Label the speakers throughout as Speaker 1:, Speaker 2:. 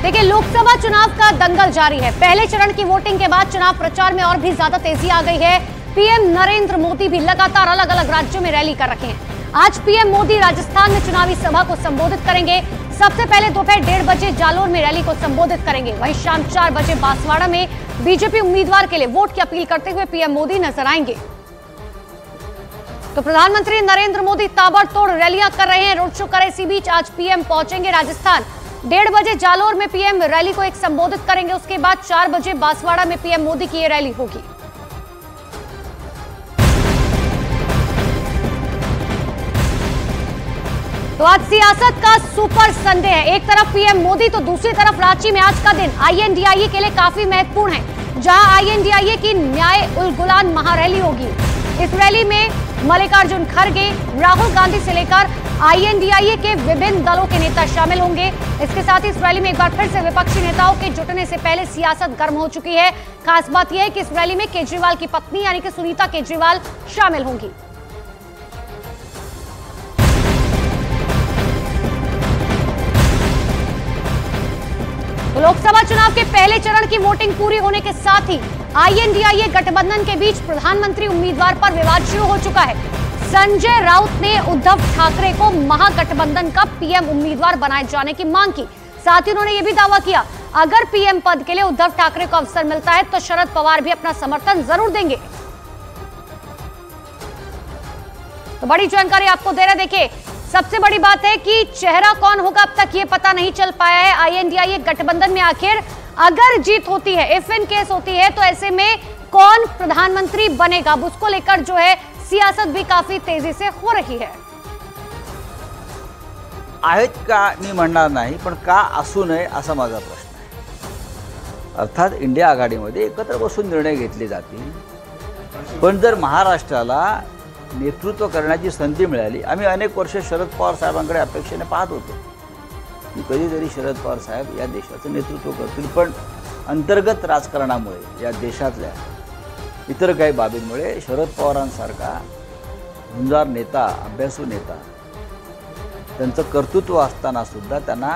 Speaker 1: देखिए, लोकसभा चुनाव का दंगल जारी है। पहले चरण की वोटिंग के बाद चुनाव प्रचार में और भी ज्यादा तेजी आ गई है। पीएम नरेंद्र मोदी भी लगातार अलग अलग राज्यों में रैली कर रहे हैं। आज पीएम मोदी राजस्थान में चुनावी सभा को संबोधित करेंगे। सबसे पहले दोपहर 1:30 बजे जालोर में रैली को संबोधित करेंगे। वहीं शाम 4 बजे बांसवाड़ा में बीजेपी उम्मीदवार के लिए वोट की अपील करते हुए पीएम मोदी नजर आएंगे। तो प्रधानमंत्री नरेंद्र मोदी ताबड़तोड़ रैलियां कर रहे हैं। रोड शो कर इसी बीच आज पीएम पहुंचेंगे राजस्थान। 1:30 बजे जालोर में पीएम रैली को संबोधित करेंगे। उसके बाद 4 बजे बांसवाड़ा में पीएम मोदी की ये रैली होगी। तो आज सियासत का सुपर संडे है। एक तरफ पीएम मोदी तो दूसरी तरफ रांची में आज का दिन आईएनडीआईए के लिए काफी महत्वपूर्ण है, जहां आईएनडीआईए की न्याय उल गुलान महारैली होगी। इस रैली में मल्लिकार्जुन खड़गे, राहुल गांधी से लेकर आईएनडीआईए के विभिन्न दलों के नेता शामिल होंगे। इसके साथ ही इस रैली में एक बार फिर से विपक्षी नेताओं के जुटने से पहले सियासत गर्म हो चुकी है। खास बात यह है कि इस रैली में केजरीवाल की पत्नी यानी कि सुनीता केजरीवाल शामिल होंगी। तो लोकसभा चुनाव के पहले चरण की वोटिंग पूरी होने के साथ ही आईएनडीआईए गठबंधन के बीच प्रधानमंत्री उम्मीदवार पर विवाद शुरू हो चुका है। संजय राउत ने उद्धव ठाकरे को महागठबंधन का पीएम उम्मीदवार बनाए जाने की मांग की। साथ ही उन्होंने यह भी दावा किया, अगर पीएम पद के लिए उद्धव ठाकरे को अवसर मिलता है तो शरद पवार भी अपना समर्थन जरूर देंगे। तो बड़ी जानकारी आपको दे रहे, देखिए सबसे बड़ी बात है कि चेहरा कौन होगा अब तक ये पता नहीं चल पाया है। आईएनडीआईए गठबंधन में आखिर अगर जीत होती है, इफ इन केस होती है, तो ऐसे में कौन प्रधानमंत्री बनेगा, उसको लेकर जो है सियासत भी काफी तेजी से हो रही है।
Speaker 2: आहेत का मी म्हणणार नाही, पण का असू नये असा माझा प्रश्न आहे। अर्थात इंडिया आघाडीमध्ये एकत्र बसून निर्णय घेतले जातील, पण जर महाराष्ट्राला नेतृत्व करण्याची संधी मिळाली, आम्ही अनेक वर्ष शरद पवार साहेबांकडे अपेक्षेने पाहत होतो की कधीतरी शरद पवार साहेब या देशाचं नेतृत्व करतील, पण अंतर्गत राजकारणामुळे या देशातल्या इतर काही बाबींमुळे शरद पवारांसारखा झुंजार नेता, अभ्यासू नेता, त्यांचं कर्तृत्व असताना सुद्धा त्यांना।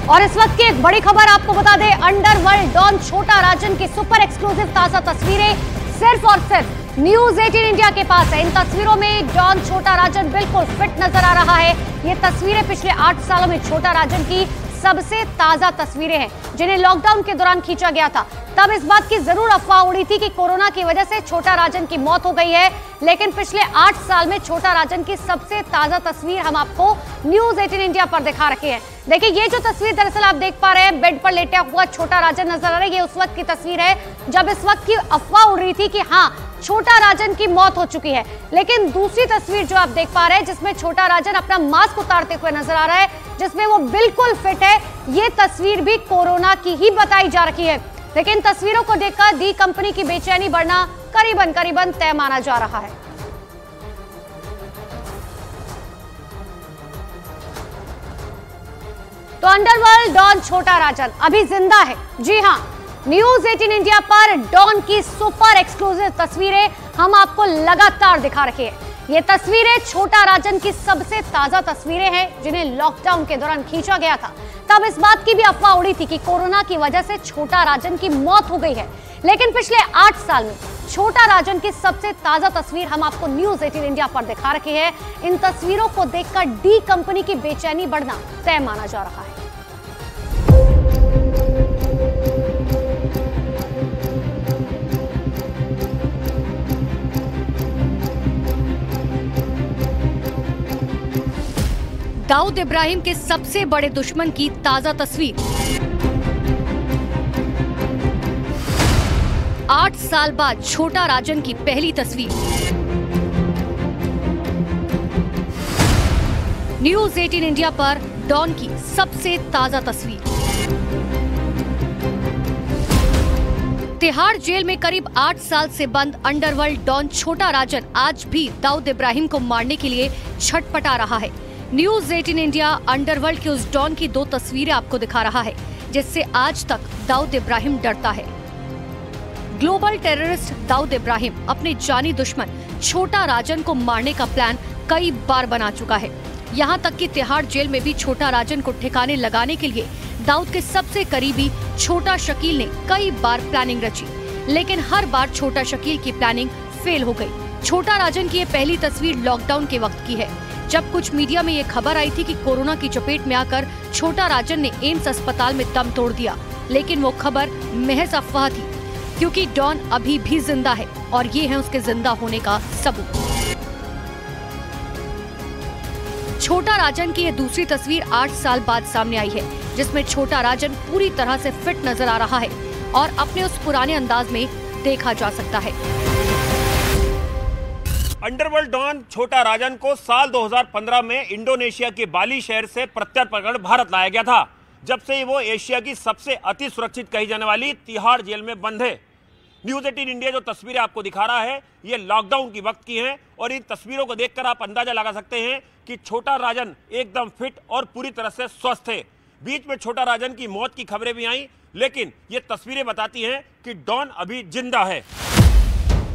Speaker 1: और इस वक्त की एक बड़ी खबर आपको बता दें, अंडरवर्ल्ड डॉन छोटा राजन की सुपर एक्सक्लूसिव ताजा तस्वीरें सिर्फ और सिर्फ न्यूज 18 इंडिया के पास है। इन तस्वीरों में डॉन छोटा राजन बिल्कुल फिट नजर आ रहा है। ये तस्वीरें पिछले 8 सालों में छोटा राजन की सबसे ताजा तस्वीरें हैं, जिन्हें लॉकडाउन के दौरान खींचा गया था। तब इस बात की जरूर अफवाह उड़ी थी कि कोरोना की वजह से छोटा राजन की मौत हो गई है, लेकिन पिछले 8 साल में छोटा राजन की सबसे ताजा तस्वीर हम आपको न्यूज 18 इंडिया पर दिखा रखे हैं। देखिए, ये जो तस्वीर दरअसल आप देख पा रहे हैं, बेड पर लेटा हुआ छोटा राजन नजर आ रहा है। ये उस वक्त की तस्वीर है जब इस वक्त की अफवाह उड़ रही थी कि हाँ, छोटा राजन की मौत हो चुकी है। लेकिन दूसरी तस्वीर जो आप देख पा रहे हैं, जिसमें छोटा राजन अपना मास्क उतारते हुए नजर आ रहा है, जिसमें वो बिल्कुल फिट है, ये तस्वीर भी कोरोना की ही बताई जा रही है। लेकिन तस्वीरों को देखकर दी कंपनी की बेचैनी बढ़ना करीबन तय माना जा रहा है। तो अंडरवर्ल्ड डॉन छोटा राजन अभी जिंदा है। जी हां, न्यूज 18 इंडिया पर डॉन की सुपर एक्सक्लूसिव तस्वीरें हम आपको लगातार दिखा रहे हैं। ये तस्वीरें छोटा राजन की सबसे ताजा तस्वीरें हैं, जिन्हें लॉकडाउन के दौरान खींचा गया था। तब इस बात की भी अफवाह उड़ी थी कि कोरोना की वजह से छोटा राजन की मौत हो गई है, लेकिन पिछले 8 साल में छोटा राजन की सबसे ताजा तस्वीर हम आपको न्यूज 18 इंडिया पर दिखा रखे हैं। इन तस्वीरों को देखकर डी कंपनी की बेचैनी बढ़ना तय माना जा रहा है। दाऊद इब्राहिम के सबसे बड़े दुश्मन की ताजा तस्वीर। 8 साल बाद छोटा राजन की पहली तस्वीर। न्यूज 18 इंडिया पर डॉन की सबसे ताजा तस्वीर। तिहाड़ जेल में करीब 8 साल से बंद अंडरवर्ल्ड डॉन छोटा राजन आज भी दाऊद इब्राहिम को मारने के लिए छटपटा रहा है। न्यूज 18 इंडिया अंडरवर्ल्ड के उस डॉन की 2 तस्वीरें आपको दिखा रहा है, जिससे आज तक दाऊद इब्राहिम डरता है। ग्लोबल टेररिस्ट दाऊद इब्राहिम अपने जानी दुश्मन छोटा राजन को मारने का प्लान कई बार बना चुका है। यहाँ तक कि तिहाड़ जेल में भी छोटा राजन को ठिकाने लगाने के लिए दाऊद के सबसे करीबी छोटा शकील ने कई बार प्लानिंग रची, लेकिन हर बार छोटा शकील की प्लानिंग फेल हो गई। छोटा राजन की ये पहली तस्वीर लॉकडाउन के वक्त की है, जब कुछ मीडिया में ये खबर आई थी कि कोरोना की चपेट में आकर छोटा राजन ने एम्स अस्पताल में दम तोड़ दिया, लेकिन वो खबर महज अफवाह थी, क्योंकि डॉन अभी भी जिंदा है और ये है उसके जिंदा होने का सबूत। छोटा राजन की ये दूसरी तस्वीर 8 साल बाद सामने आई है, जिसमें छोटा राजन पूरी तरह से फिट नजर आ रहा है और अपने उस पुराने अंदाज में देखा जा सकता है।
Speaker 3: अंडरवर्ल्ड डॉन छोटा राजन को साल 2015 में इंडोनेशिया के बाली शहर से प्रत्यर्पण कर भारत लाया गया था। जब से वो एशिया की सबसे अति सुरक्षित कही जाने वाली तिहाड़ जेल में बंद है। न्यूज़ 18 इंडिया जो तस्वीरें आपको दिखा रहा है, ये लॉकडाउन की वक्त की हैं और इन तस्वीरों को देखकर आप अंदाजा लगा सकते हैं कि छोटा राजन एकदम फिट और पूरी तरह से स्वस्थ है। बीच में छोटा राजन की मौत की खबरें भी आई, लेकिन ये तस्वीरें बताती हैं कि डॉन अभी जिंदा है।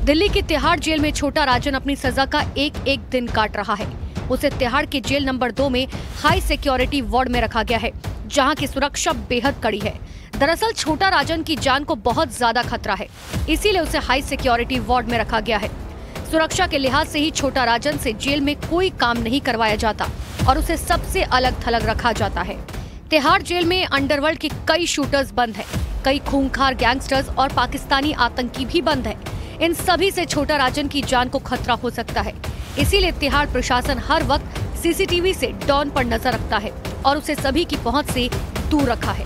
Speaker 1: दिल्ली की तिहाड़ जेल में छोटा राजन अपनी सजा का एक एक दिन काट रहा है। उसे तिहाड़ के जेल नंबर 2 में हाई सिक्योरिटी वार्ड में रखा गया है, जहां की सुरक्षा बेहद कड़ी है। दरअसल छोटा राजन की जान को बहुत ज्यादा खतरा है, इसीलिए उसे हाई सिक्योरिटी वार्ड में रखा गया है। सुरक्षा के लिहाज से ही छोटा राजन से जेल में कोई काम नहीं करवाया जाता और उसे सबसे अलग थलग रखा जाता है। तिहाड़ जेल में अंडरवर्ल्ड के कई शूटर्स बंद हैं, कई खूंखार गैंगस्टर्स और पाकिस्तानी आतंकी भी बंद हैं। इन सभी से छोटा राजन की जान को खतरा हो सकता है, इसीलिए तिहाड़ प्रशासन हर वक्त सीसीटीवी से डॉन पर नजर रखता है और उसे सभी की पहुंच से दूर रखा है।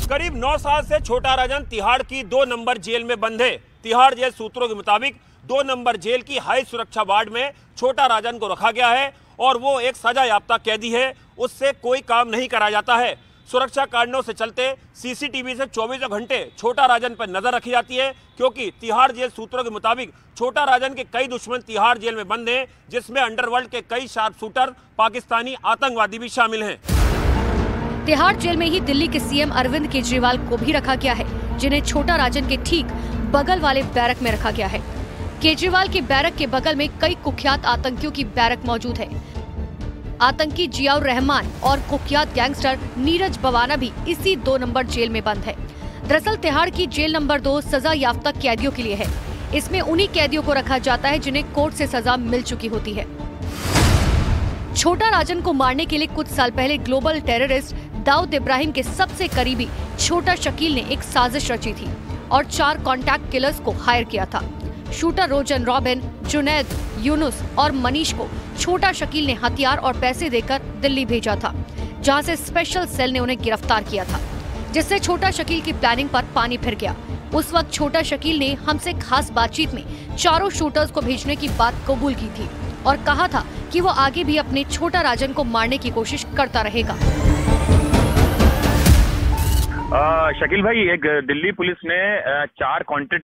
Speaker 3: करीब 9 साल से छोटा राजन तिहाड़ की 2 नंबर जेल में बंद है। तिहाड़ जेल सूत्रों के मुताबिक 2 नंबर जेल की हाई सुरक्षा वार्ड में छोटा राजन को रखा गया है और वो एक सजा याफ्ता कैदी है, उससे कोई काम नहीं कराया जाता है। सुरक्षा कारणों से चलते सीसीटीवी से 24 घंटे छोटा राजन पर नजर रखी जाती है, क्योंकि तिहाड़ जेल सूत्रों के मुताबिक छोटा राजन के कई दुश्मन तिहाड़ जेल में बंद हैं, जिसमें अंडरवर्ल्ड के कई शार्प शूटर पाकिस्तानी आतंकवादी भी शामिल हैं।
Speaker 1: तिहाड़ जेल में ही दिल्ली के सीएम अरविंद केजरीवाल को भी रखा गया है, जिन्हें छोटा राजन के ठीक बगल वाले बैरक में रखा गया है। केजरीवाल की बैरक के बगल में कई कुख्यात आतंकियों की बैरक मौजूद है। आतंकी जियाउर रहमान और कुख्यात गैंगस्टर नीरज बवाना भी इसी 2 नंबर जेल में बंद है। दरअसल तिहाड़ की जेल नंबर 2 सजा याफ्ता कैदियों के लिए है। इसमें उन्हीं कैदियों को रखा जाता है जिन्हें कोर्ट से सजा मिल चुकी होती है। छोटा राजन को मारने के लिए कुछ साल पहले ग्लोबल टेररिस्ट दाऊद इब्राहिम के सबसे करीबी छोटा शकील ने एक साजिश रची थी और 4 कॉन्टैक्ट किलर्स को हायर किया था। शूटर रोजन रॉबिन, जुनैद, यूनुस और मनीष को छोटा शकील ने हथियार और पैसे देकर दिल्ली भेजा था, जहां से स्पेशल सेल ने उन्हें गिरफ्तार किया था, जिससे छोटा शकील की प्लानिंग पर पानी फिर गया। उस वक्त छोटा शकील ने हमसे खास बातचीत में 4 शूटर्स को भेजने की बात कबूल की थी और कहा था कि वो आगे भी अपने छोटा राजन को मारने की कोशिश करता रहेगा।
Speaker 4: शकील भाई, एक दिल्ली पुलिस ने 4 कॉन्टैक्ट